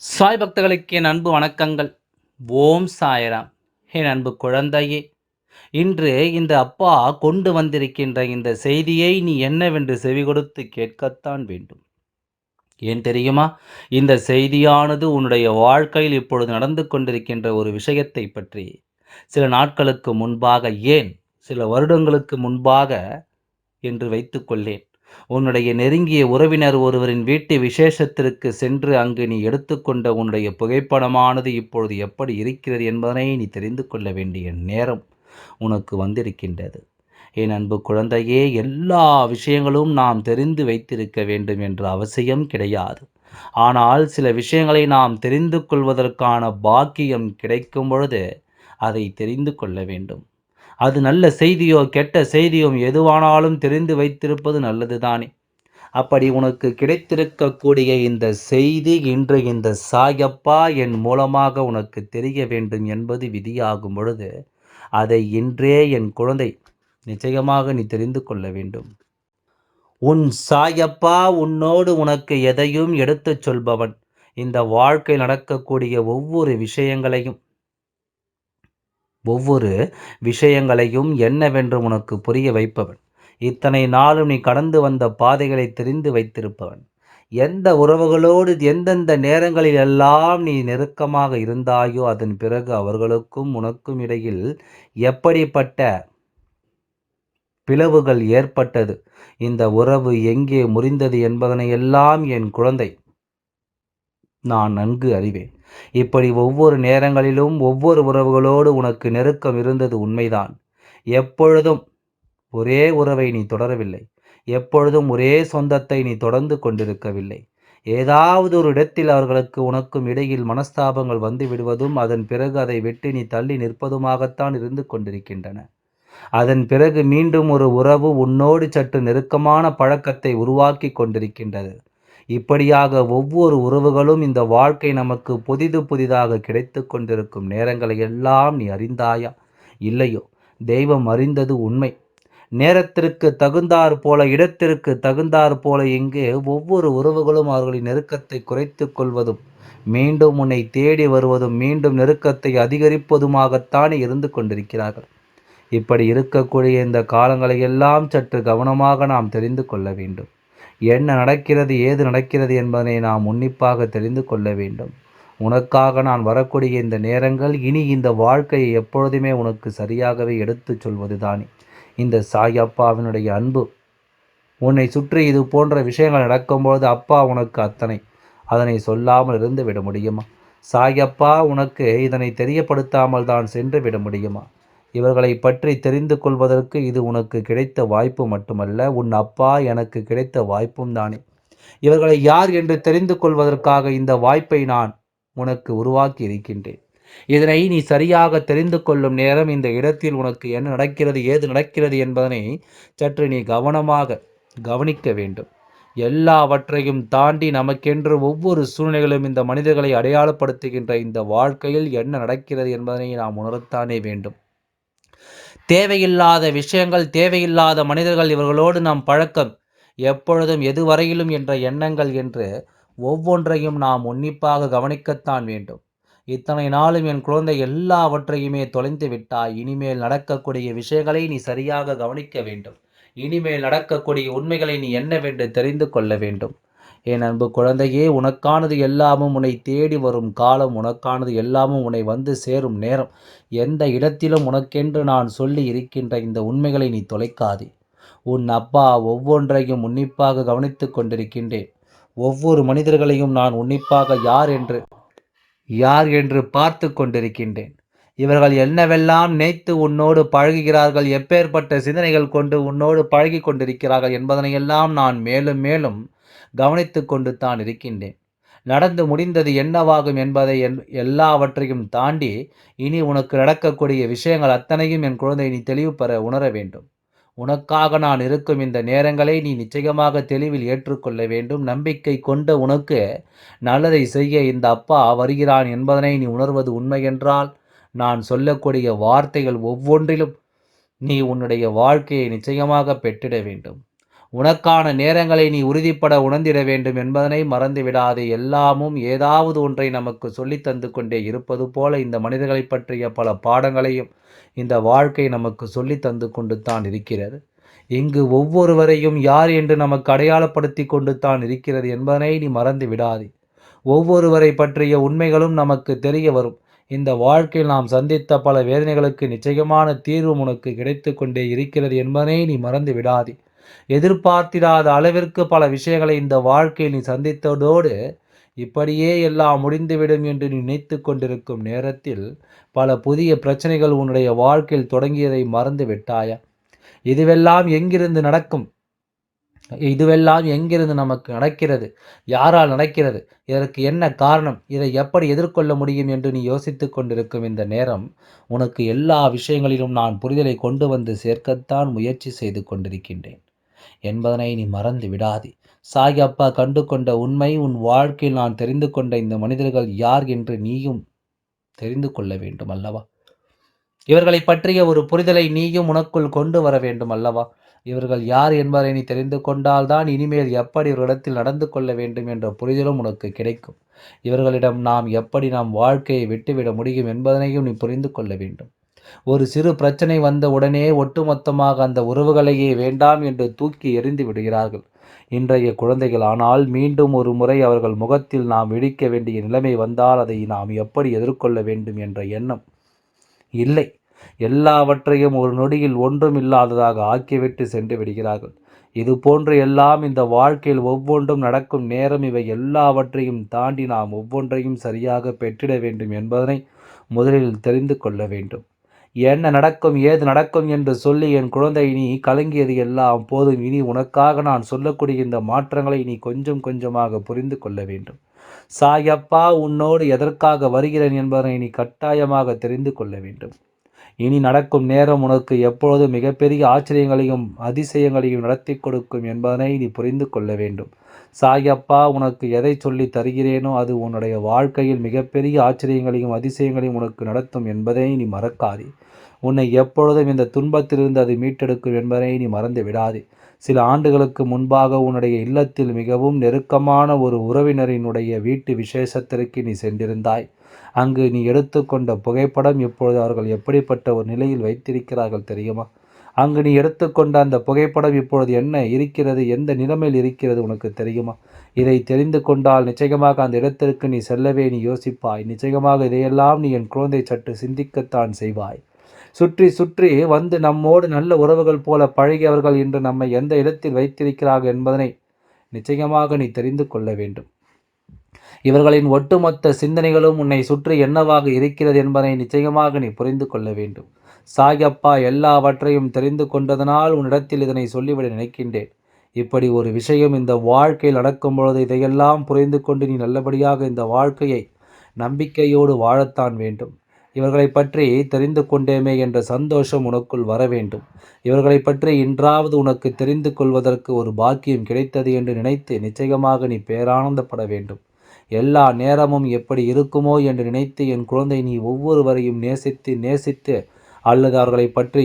சாய் பக்தர்களுக்கு என் அன்பு வணக்கங்கள். ஓம் சாய்ராம். என் அன்பு குழந்தையே, இன்று இந்த அப்பா கொண்டு வந்திருக்கின்ற இந்த செய்தியை நீ என்னவென்று செவிகொடுத்து கேட்கத்தான் வேண்டும். ஏன் தெரியுமா? இந்த செய்தியானது உன்னுடைய வாழ்க்கையில் இப்பொழுது நடந்து கொண்டிருக்கின்ற ஒரு விஷயத்தை பற்றி சில நாட்களுக்கு முன்பாக, ஏன் சில வருடங்களுக்கு முன்பாக என்று வைத்துக்கொள்ளேன். உன்னுடைய நெருங்கிய உறவினர் ஒருவரின் வீட்டு விசேஷத்திற்கு சென்று அங்கு நீ எடுத்துக்கொண்ட உன்னுடைய புகைப்படமானது இப்பொழுது எப்படி இருக்கிறது என்பதனை நீ தெரிந்து கொள்ள வேண்டிய நேரம் உனக்கு வந்திருக்கின்றது. என் அன்பு குழந்தையே, எல்லா விஷயங்களும் நாம் தெரிந்து வைத்திருக்க வேண்டும் என்ற அவசியம் கிடையாது. ஆனால் சில விஷயங்களை நாம் தெரிந்து கொள்வதற்கான பாக்கியம் கிடைக்கும் பொழுது அதை தெரிந்து கொள்ள வேண்டும். அது நல்ல செய்தியோ கெட்ட செய்தியோ எதுவானாலும் தெரிந்து வைத்திருப்பது நல்லது தானே. அப்படி உனக்கு கிடைத்திருக்கக்கூடிய இந்த செய்தி இன்று இந்த சாயப்பா என் மூலமாக உனக்கு தெரிய வேண்டும் என்பது விதியாகும் பொழுது, அதை இன்றே என் குழந்தை நிச்சயமாக நீ தெரிந்து கொள்ள வேண்டும். உன் சாயப்பா உன்னோடு உனக்கு எதையும் எடுத்துச் சொல்பவன். இந்த வாழ்க்கை நடக்கக்கூடிய ஒவ்வொரு விஷயங்களையும் என்னவென்று உனக்கு புரிய வைப்பவன். இத்தனை நாளும் நீ கடந்து வந்த பாதைகளை தெரிந்து வைத்திருப்பவன். எந்த உறவுகளோடு எந்தெந்த நேரங்களில் எல்லாம் நீ நெருக்கமாக இருந்தாயோ, அதன் பிறகு அவர்களுக்கும் உனக்கும் இடையில் எப்படிப்பட்ட பிளவுகள் ஏற்பட்டது, இந்த உறவு எங்கே முறிந்தது என்பதனை எல்லாம் என் குழந்தை நான் நன்கு அறிவேன். இப்படி ஒவ்வொரு நேரங்களிலும் ஒவ்வொரு உறவுகளோடு உனக்கு நெருக்கம் இருந்தது உண்மைதான். எப்பொழுதும் ஒரே உறவை நீ தொடரவில்லை. எப்பொழுதும் ஒரே சொந்தத்தை நீ தொடர்ந்து கொண்டிருக்கவில்லை. ஏதாவது ஒரு இடத்தில் அவர்களுக்கு உனக்கும் இடையில் மனஸ்தாபங்கள் வந்து விடுவதும், அதன் பிறகு அதை விட்டு நீ தள்ளி நிற்பதுமாகத்தான் இருந்து கொண்டிருக்கின்றன. அதன் பிறகு மீண்டும் ஒரு உறவு உன்னோடு சற்று நெருக்கமான பழக்கத்தை உருவாக்கி கொண்டிருக்கின்றது. இப்படியாக ஒவ்வொரு உறவுகளும் இந்த வாழ்க்கை நமக்கு புதிதாக கிடைத்து கொண்டிருக்கும் நேரங்களை எல்லாம் நீ அறிந்தாயா? இல்லையோ? தெய்வம் அறிந்தது உண்மை. நேரத்திற்கு தகுந்தாற் போல, இடத்திற்கு தகுந்தாற் போல இங்கே ஒவ்வொரு உறவுகளும் அவர்களின் நெருக்கத்தை குறைத்து கொள்வதும், மீண்டும் உன்னை தேடி வருவதும், மீண்டும் நெருக்கத்தை அதிகரிப்பதுமாகத்தானே இருந்து கொண்டிருக்கிறார்கள். இப்படி இருக்கக்கூடிய இந்த காலங்களை எல்லாம் சற்று கவனமாக நாம் தெரிந்து கொள்ள வேண்டும். என்ன நடக்கிறது, ஏது நடக்கிறது என்பதனை நாம் உன்னிப்பாக தெரிந்து கொள்ள வேண்டும். உனக்காக நான் வரக்கூடிய இந்த நேரங்கள் இனி இந்த வாழ்க்கையை எப்பொழுதுமே உனக்கு சரியாகவே எடுத்துச் சொல்வது தானே இந்த சாய் அப்பாவினுடைய அன்பு. உன்னை சுற்றி இது போன்ற விஷயங்கள் நடக்கும்பொழுது அப்பா உனக்கு அதனை சொல்லாமல் இருந்து விட முடியுமா? சாயப்பா உனக்கு இதனை தெரியப்படுத்தாமல் தான் சென்று விட முடியுமா? இவர்களை பற்றி தெரிந்து கொள்வதற்கு இது உனக்கு கிடைத்த வாய்ப்பு மட்டுமல்ல, உன் அப்பா எனக்கு கிடைத்த வாய்ப்பும் தானே. இவர்களை யார் என்று தெரிந்து கொள்வதற்காக இந்த வாய்ப்பை நான் உனக்கு உருவாக்கி இருக்கின்றேன். இதனை நீ சரியாக தெரிந்து கொள்ளும் நேரம், இந்த இடத்தில் உனக்கு என்ன நடக்கிறது, ஏது நடக்கிறது என்பதனை சற்று நீ கவனமாக கவனிக்க வேண்டும். எல்லாவற்றையும் தாண்டி நமக்கென்று ஒவ்வொரு சூழ்நிலைகளும் இந்த மனிதர்களை அடையாளப்படுத்துகின்ற இந்த வாழ்க்கையில் என்ன நடக்கிறது என்பதனை நாம் உணரத்தானே வேண்டும். தேவையில்லாத விஷயங்கள், தேவையில்லாத மனிதர்கள், இவர்களோடு நாம் பழக்கம், எப்பொழுதும் எதுவரையிலும் என்ற எண்ணங்கள் என்று ஒவ்வொன்றையும் நாம் உன்னிப்பாக கவனிக்கத்தான் வேண்டும். இத்தனை நாளும் என் குழந்தை எல்லாவற்றையுமே தொலைந்து விட்டாய். இனிமேல் நடக்கக்கூடிய விஷயங்களை நீ சரியாக கவனிக்க வேண்டும். இனிமேல் நடக்கக்கூடிய உண்மைகளை நீ என்னவென்று தெரிந்து கொள்ள வேண்டும். என் அன்பு குழந்தையே, உனக்கானது எல்லாமும் உன்னை தேடி வரும் காலம், உனக்கானது எல்லாமும் உன்னை வந்து சேரும் நேரம். எந்த இடத்திலும் உனக்கென்று நான் சொல்லி இருக்கின்ற இந்த உண்மைகளை நீ தொலைக்காதே. உன் அப்பா ஒவ்வொன்றையும் உன்னிப்பாக கவனித்து கொண்டிருக்கின்றேன். ஒவ்வொரு மனிதர்களையும் நான் உன்னிப்பாக யார் என்று பார்த்து கொண்டிருக்கின்றேன். இவர்கள் என்னவெல்லாம் நினைத்து உன்னோடு பழகுகிறார்கள், எப்பேற்பட்ட சிந்தனைகள் கொண்டு உன்னோடு பழகி கொண்டிருக்கிறார்கள் என்பதனையெல்லாம் நான் மேலும் மேலும் கவனித்து கொண்டு தான் இருக்கின்றேன். நடந்து முடிந்தது என்னவாகும் என்பதை எல்லாவற்றையும் தாண்டி இனி உனக்கு நடக்கக்கூடிய விஷயங்கள் அத்தனையும் என் குழந்தை நீ தெளிவு பெற உணர வேண்டும். உனக்காக நான் இருக்கும் இந்த நேரங்களை நீ நிச்சயமாக தெளிவில் ஏற்றுக்கொள்ள வேண்டும். நம்பிக்கை கொண்ட உனக்கு நல்லதை செய்ய இந்த அப்பா வருகிறான் என்பதனை நீ உணர்வது உண்மை என்றால், நான் சொல்லக்கூடிய வார்த்தைகள் ஒவ்வொன்றிலும் நீ உன்னுடைய வாழ்க்கையை நிச்சயமாக பெற்றிட வேண்டும். உனக்கான நேரங்களை நீ உறுதிப்பட உணர்ந்திட வேண்டும் என்பதனை மறந்து விடாதே. எல்லாமும் ஏதாவது ஒன்றை நமக்கு சொல்லித் தந்து கொண்டே இருப்பது போல இந்த மனிதர்களைப் பற்றிய பல பாடங்களையும் இந்த வாழ்க்கை நமக்கு சொல்லித் தந்து கொண்டு தான் இருக்கிறது. இங்கு ஒவ்வொருவரையும் யார் என்று நமக்கு அடையாளப்படுத்தி கொண்டு தான் இருக்கிறது என்பதனை நீ மறந்து விடாதே. ஒவ்வொருவரை பற்றிய உண்மைகளும் நமக்கு தெரிய வரும். இந்த வாழ்க்கையில் நாம் சந்தித்த பல வேதனைகளுக்கு நிச்சயமான தீர்வு உனக்கு கிடைத்து கொண்டே இருக்கிறது என்பதனை நீ மறந்து விடாதே. எதிர்பார்த்திராத அளவிற்கு பல விஷயங்களை இந்த வாழ்க்கையில் நீ சந்தித்ததோடு இப்படியே எல்லாம் முடிந்துவிடும் என்று நினைத்து கொண்டிருக்கும் நேரத்தில் பல புதிய பிரச்சனைகள் உன்னுடைய வாழ்க்கையில் தொடங்கியதை மறந்து விட்டாயா? இதுவெல்லாம் எங்கிருந்து நடக்கும்? இதுவெல்லாம் எங்கிருந்து நமக்கு நடக்கிறது? யாரால் நடக்கிறது? இதற்கு என்ன காரணம்? இதை எப்படி எதிர்கொள்ள முடியும் என்று நீ யோசித்துக் கொண்டிருக்கும் இந்த நேரம், உனக்கு எல்லா விஷயங்களிலும் நான் புரிதலை கொண்டு வந்து சேர்க்கத்தான் முயற்சி செய்து கொண்டிருக்கின்றேன் என்பதனை நீ மறந்து விடாதே. சாய் அப்பா கண்டு கொண்ட உண்மை, உன் வாழ்க்கையில் நான் தெரிந்து கொண்ட இந்த மனிதர்கள் யார் என்று நீயும் தெரிந்து கொள்ள வேண்டும் அல்லவா? இவர்களை பற்றிய ஒரு புரிதலை நீயும் உனக்குள் கொண்டு வர வேண்டும் அல்லவா? இவர்கள் யார் என்பதை நீ தெரிந்து கொண்டால்தான் இனிமேல் எப்படி இவர்களிடத்தில் நடந்து கொள்ள வேண்டும் என்ற புரிதலும் உனக்கு கிடைக்கும். இவர்களிடம் நாம் எப்படி நம் வாழ்க்கையை விட்டுவிட முடியும் என்பதனையும் நீ புரிந்து கொள்ள வேண்டும். ஒரு சிறு பிரச்சனை வந்த உடனே ஒட்டுமொத்தமாக அந்த உறவுகளையே வேண்டாம் என்று தூக்கி எறிந்து விடுகிறார்கள் இன்றைய குழந்தைகள். ஆனால் மீண்டும் ஒரு முறை அவர்கள் முகத்தில் நாம் விழிக்க வேண்டிய நிலைமை வந்தால் அதை நாம் எப்படி எதிர்கொள்ள வேண்டும் என்ற எண்ணம் இல்லை. எல்லாவற்றையும் ஒரு நொடியில் ஒன்றும் இல்லாததாக ஆக்கிவிட்டு சென்று விடுகிறார்கள். இது போன்று எல்லாம் இந்த வாழ்க்கையில் ஒவ்வொன்றும் நடக்கும் நேரம் இவை எல்லாவற்றையும் தாண்டி நாம் ஒவ்வொன்றையும் சரியாக பெற்றிட வேண்டும் என்பதனை முதலில் தெரிந்து கொள்ள வேண்டும். என்ன நடக்கும் ஏது நடக்கும் என்று சொல்லி என் குழந்தை நீ கலங்கியது எல்லாம் போதும். இனி உனக்காக நான் சொல்லக்கூடிய இந்த மாற்றங்களை நீ கொஞ்சம் கொஞ்சமாக புரிந்து கொள்ள வேண்டும். சாயப்பா உன்னோடு எதற்காக வருகிறேன் என்பதனை நீ கட்டாயமாக தெரிந்து கொள்ள வேண்டும். இனி நடக்கும் நேரம் உனக்கு எப்பொழுது மிகப்பெரிய ஆச்சரியங்களையும் அதிசயங்களையும் நடத்தி கொடுக்கும் என்பதனை நீ புரிந்து கொள்ள வேண்டும். சாயப்பா உனக்கு எதை சொல்லி தருகிறேனோ அது உன்னுடைய வாழ்க்கையில் மிகப்பெரிய ஆச்சரியங்களையும் அதிசயங்களையும் உனக்கு நடத்தும் என்பதை நீ மறக்காதே. உன்னை எப்பொழுதும் இந்த துன்பத்திலிருந்து அது மீட்டெடுக்கும் என்பதை நீ மறந்து விடாதே. சில ஆண்டுகளுக்கு முன்பாக உன்னுடைய இல்லத்தில் மிகவும் நெருக்கமான ஒரு உறவினரினுடைய வீட்டு விசேஷத்திற்கு நீ சென்றிருந்தாய். அங்கு நீ எடுத்துக்கொண்ட புகைப்படம் இப்பொழுது அவர்கள் எப்படிப்பட்ட ஒரு நிலையில் வைத்திருக்கிறார்கள் தெரியுமா? அங்கு நீ எடுத்துக்கொண்ட அந்த புகைப்படம் இப்பொழுது என்ன இருக்கிறது, எந்த நிலைமையில் இருக்கிறது உனக்கு தெரியுமா? இதை தெரிந்து கொண்டால் நிச்சயமாக அந்த இடத்திற்கு நீ செல்லவே நீ யோசிப்பாய். நிச்சயமாக இதையெல்லாம் நீ என் குழந்தை சற்று சிந்திக்கத்தான் செய்வாய். சுற்றி சுற்றி வந்து நம்மோடு நல்ல உறவுகள் போல பழகியவர்கள் இன்று நம்மை எந்த இடத்தில் வைத்திருக்கிறார்கள் என்பதனை நிச்சயமாக நீ தெரிந்து கொள்ள வேண்டும். இவர்களின் ஒட்டுமொத்த சிந்தனைகளும் உன்னை சுற்றி என்னவாக இருக்கிறது என்பதை நிச்சயமாக நீ புரிந்து கொள்ள வேண்டும். சாயப்பா எல்லாவற்றையும் தெரிந்து கொண்டதனால் உன்னிடத்தில் இதனை சொல்லிவிட நினைக்கின்றேன். இப்படி ஒரு விஷயம் இந்த வாழ்க்கையில் நடக்கும் பொழுது இதையெல்லாம் புரிந்து கொண்டு நீ நல்லபடியாக இந்த வாழ்க்கையை நம்பிக்கையோடு வாழத்தான் வேண்டும். இவர்களை பற்றி தெரிந்து கொண்டேமே என்ற சந்தோஷம் உனக்குள் வர வேண்டும். இவர்களை பற்றி இன்றாவது உனக்கு தெரிந்து கொள்வதற்கு ஒரு பாக்கியம் கிடைத்தது என்று நினைத்து நிச்சயமாக நீ பேரானந்தப்பட வேண்டும். எல்லா நேரமும் எப்படி இருக்குமோ என்று நினைத்து என் குழந்தை நீ ஒவ்வொருவரையும் நேசித்து அல்லது அவர்களை பற்றி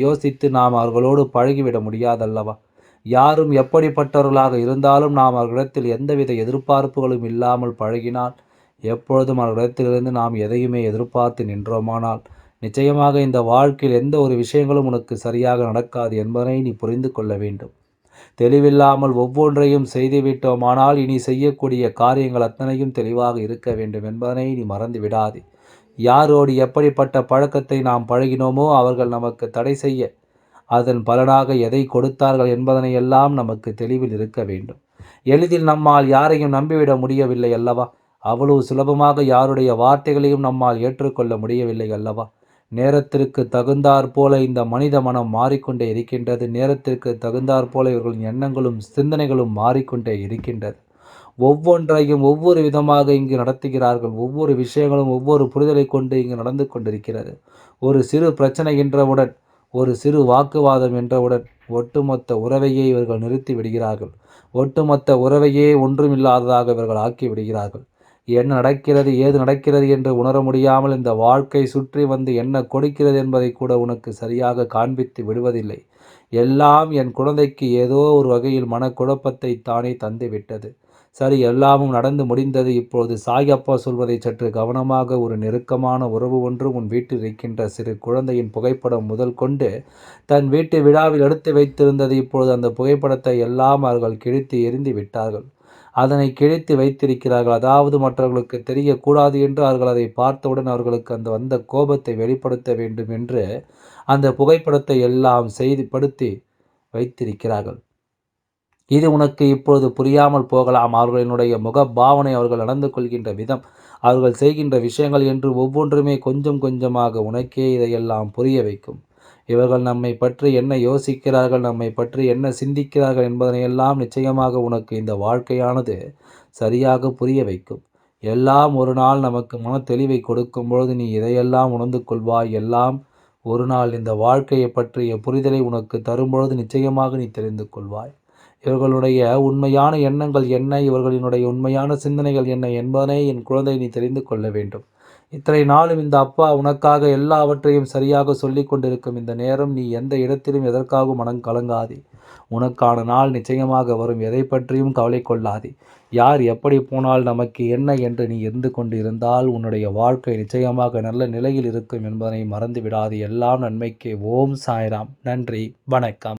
யோசித்து நாம் அவர்களோடு பழகிவிட முடியாதல்லவா? யாரும் எப்படிப்பட்டவர்களாக இருந்தாலும் நாம் அவர்களிடத்தில் எந்தவித எதிர்பார்ப்புகளும் இல்லாமல் பழகினால், எப்பொழுதும் அவர்களிடத்திலிருந்து நாம் எதையுமே எதிர்பார்த்து நின்றோமானால் நிச்சயமாக இந்த வாழ்க்கையில் எந்த ஒரு விஷயங்களும் உனக்கு சரியாக நடக்காது என்பதை நீ புரிந்து கொள்ள வேண்டும். தெளிவில்லாமல் ஒவ்வொன்றையும் செய்துவிட்டோமானால் இனி செய்யக்கூடிய காரியங்கள் அத்தனையும் தெளிவாக இருக்க வேண்டும் என்பதனை நீ மறந்து விடாதே. யாரோடு எப்படிப்பட்ட பழக்கத்தை நாம் பழகினோமோ அவர்கள் நமக்கு தடை செய்ய அதன் பலனாக எதை கொடுத்தார்கள் என்பதனை எல்லாம் நமக்கு தெளிவில் இருக்க வேண்டும். எளிதில் நம்மால் யாரையும் நம்பிவிட முடியவில்லை அல்லவா? அவ்வளவு சுலபமாக யாருடைய வார்த்தைகளையும் நம்மால் ஏற்றுக்கொள்ள முடியவில்லை அல்லவா? நேரத்திற்கு தகுந்தாற் போல இந்த மனித மனம் மாறிக்கொண்டே இருக்கின்றது. நேரத்திற்கு தகுந்தாற் போல இவர்களின் எண்ணங்களும் சிந்தனைகளும் மாறிக்கொண்டே இருக்கின்றது. ஒவ்வொன்றையும் ஒவ்வொரு விதமாக இங்கு நடத்துகிறார்கள். ஒவ்வொரு விஷயங்களும் ஒவ்வொரு புரிதலை கொண்டு இங்கு நடந்து கொண்டிருக்கிறது. ஒரு சிறு பிரச்சனை என்றவுடன், ஒரு சிறு வாக்குவாதம் என்றவுடன் ஒட்டுமொத்த உறவையே இவர்கள் நிறுத்தி விடுகிறார்கள். ஒட்டுமொத்த உறவையே ஒன்றுமில்லாததாக இவர்கள் ஆக்கி விடுகிறார்கள். என்ன நடக்கிறது, ஏது நடக்கிறது என்று உணர முடியாமல் இந்த வாழ்க்கை சுற்றி வந்து என்ன கொடுக்கிறது என்பதை கூட உனக்கு சரியாக காண்பித்து விடுவதில்லை. எல்லாம் என் குழந்தைக்கு ஏதோ ஒரு வகையில் மனக்குழப்பத்தை தானே தந்துவிட்டது. சரி, எல்லாமும் நடந்து முடிந்தது. இப்பொழுது சாய் அப்பா சொல்வதை சற்று கவனமாக ஒரு நெருக்கமான உறவு ஒன்று உன் வீட்டில் இருக்கின்ற சிறு குழந்தையின் புகைப்படம் முதல் கொண்டு தன் வீட்டு விழாவில் எடுத்து வைத்திருந்தது. இப்பொழுது அந்த புகைப்படத்தை எல்லாம் அவர்கள் கிழித்து எறிந்து விட்டார்கள். அதனை கிழித்து வைத்திருக்கிறார்கள். அதாவது மற்றவர்களுக்கு தெரியக்கூடாது என்று அவர்கள் அதை பார்த்தவுடன் அவர்களுக்கு அந்த வந்த கோபத்தை வெளிப்படுத்த வேண்டும் என்று அந்த புகைப்படத்தை எல்லாம் செய்து படுத்தி வைத்திருக்கிறார்கள். இது உனக்கு இப்பொழுது புரியாமல் போகலாம். அவர்களினுடைய முக பாவனை, அவர்கள் நடந்து கொள்கின்ற விதம், அவர்கள் செய்கின்ற விஷயங்கள் என்று ஒவ்வொன்றுமே கொஞ்சம் கொஞ்சமாக உனக்கே இதையெல்லாம் புரிய வைக்கும். இவர்கள் நம்மை பற்றி என்ன யோசிக்கிறார்கள், நம்மை பற்றி என்ன சிந்திக்கிறார்கள் என்பதனையெல்லாம் நிச்சயமாக உனக்கு இந்த வாழ்க்கையானது சரியாக புரிய வைக்கும். எல்லாம் ஒரு நாள் நமக்கு மன தெளிவை கொடுக்கும் பொழுது நீ இதையெல்லாம் உணர்ந்து கொள்வாய். எல்லாம் ஒரு நாள் இந்த வாழ்க்கையை பற்றிய புரிதலை உனக்கு தரும்பொழுது நிச்சயமாக நீ தெரிந்து கொள்வாய். இவர்களுடைய உண்மையான எண்ணங்கள் என்ன, இவர்களினுடைய உண்மையான சிந்தனைகள் என்ன என்பதனை என் குழந்தை நீ தெரிந்து கொள்ள வேண்டும். இத்தனை நாளும் இந்த அப்பா உனக்காக எல்லாவற்றையும் சரியாக சொல்லி கொண்டிருக்கும் இந்த நேரம் நீ எந்த இடத்திலும் எதற்காகவும் மனம் கலங்காதே. உனக்கான நாள் நிச்சயமாக வரும். எதை பற்றியும் கவலை கொள்ளாதே. யார் எப்படி போனால் நமக்கு என்ன என்று நீ இருந்து கொண்டு இருந்தால் உன்னுடைய வாழ்க்கை நிச்சயமாக நல்ல நிலையில் இருக்கும் என்பதனை மறந்து விடாதே. எல்லாம் நன்மைக்கே. ஓம் சாய்ராம். நன்றி, வணக்கம்.